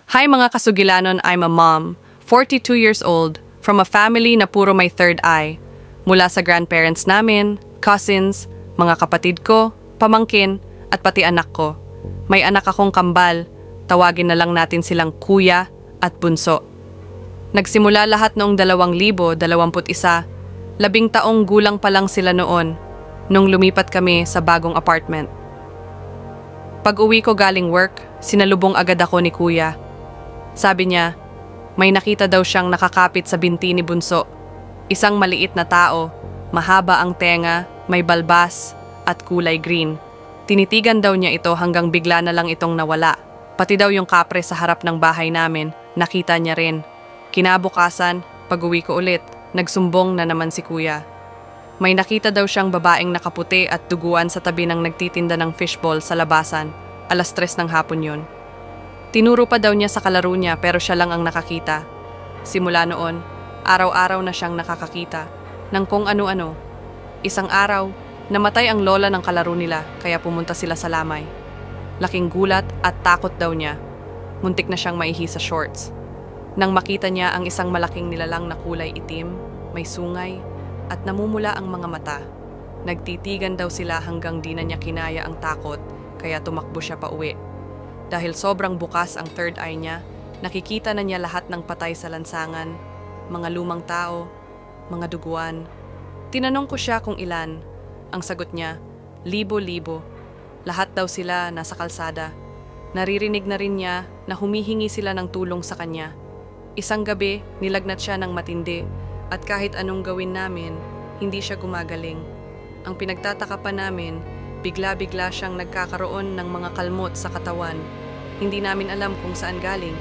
Hi mga kasugilanon, I'm a mom, 42 years old, from a family na puro may third eye. Mula sa grandparents namin, cousins, mga kapatid ko, pamangkin, at pati anak ko. May anak akong kambal, tawagin na lang natin silang kuya at bunso. Nagsimula lahat noong 2021, 10 taong gulang pa lang sila noon, nung lumipat kami sa bagong apartment. Pag uwi ko galing work, sinalubong agad ako ni kuya. Sabi niya, may nakita daw siyang nakakapit sa binti ni bunso. Isang maliit na tao, mahaba ang tenga, may balbas, at kulay green. Tinitigan daw niya ito hanggang bigla na lang itong nawala. Pati daw yung kapre sa harap ng bahay namin, nakita niya rin. Kinabukasan, pag uwi ko ulit, nagsumbong na naman si kuya. May nakita daw siyang babaeng nakaputi at duguan sa tabi ng nagtitinda ng fishball sa labasan. 3:00 ng hapon yun. Tinuro pa daw niya sa kalaro niya pero siya lang ang nakakita. Simula noon, araw-araw na siyang nakakakita ng kung ano-ano. Isang araw, namatay ang lola ng kalaro nila kaya pumunta sila sa lamay. Laking gulat at takot daw niya. Muntik na siyang maihi sa shorts. Nang makita niya ang isang malaking nilalang na kulay itim, may sungay, at namumula ang mga mata. Nagtitigan daw sila hanggang di na niya kinaya ang takot kaya tumakbo siya pa uwi. Dahil sobrang bukas ang third eye niya, nakikita na niya lahat ng patay sa lansangan, mga lumang tao, mga duguan. Tinanong ko siya kung ilan. Ang sagot niya, libo-libo. Lahat daw sila nasa kalsada. Naririnig na rin niya na humihingi sila ng tulong sa kanya. Isang gabi, nilagnat siya ng matindi at kahit anong gawin namin, hindi siya gumagaling. Ang pinagtataka pa namin, bigla-bigla siyang nagkakaroon ng mga kalmot sa katawan. Hindi namin alam kung saan galing.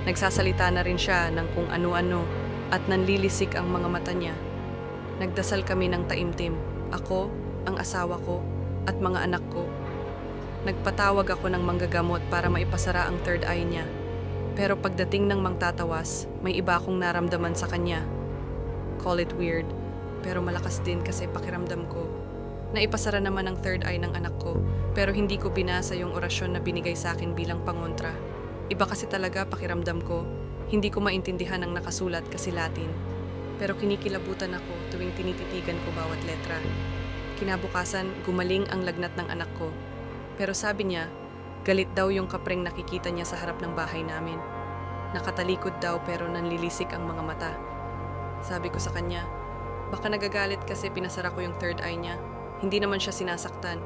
Nagsasalita na rin siya ng kung ano-ano at nanlilisik ang mga mata niya. Nagdasal kami ng taimtim. Ako, ang asawa ko, at mga anak ko. Nagpatawag ako ng manggagamot para maipasara ang third eye niya. Pero pagdating ng mangtatawas, may iba akong naramdaman sa kanya. Call it weird, pero malakas din kasi pakiramdam ko. Naipasara naman ang third eye ng anak ko, pero hindi ko binasa yung orasyon na binigay sa akin bilang pangontra. Iba kasi talaga pakiramdam ko, hindi ko maintindihan ang nakasulat kasi Latin. Pero kinikilabutan ako tuwing tinititigan ko bawat letra. Kinabukasan, gumaling ang lagnat ng anak ko. Pero sabi niya, galit daw yung kapreng nakikita niya sa harap ng bahay namin. Nakatalikod daw pero nanlilisik ang mga mata. Sabi ko sa kanya, baka nagagalit kasi pinasara ko yung third eye niya. Hindi naman siya sinasaktan.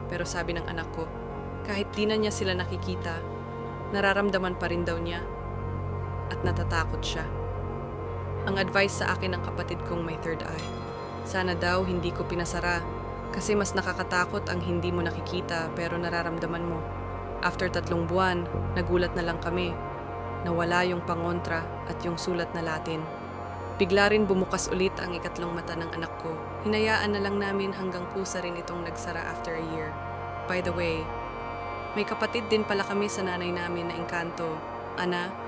Pero sabi ng anak ko, kahit di na niya sila nakikita, nararamdaman pa rin daw niya at natatakot siya. Ang advice sa akin ng kapatid kong may third eye, sana daw hindi ko pinasara kasi mas nakakatakot ang hindi mo nakikita pero nararamdaman mo. After 3 buwan, nagulat na lang kami. Nawala yung pangontra at yung sulat na Latin. Bigla rin bumukas ulit ang ikatlong mata ng anak ko. Hinayaan na lang namin hanggang kusa rin itong nagsara after a year. By the way, may kapatid din pala kami sa nanay namin na engkanto, Ana,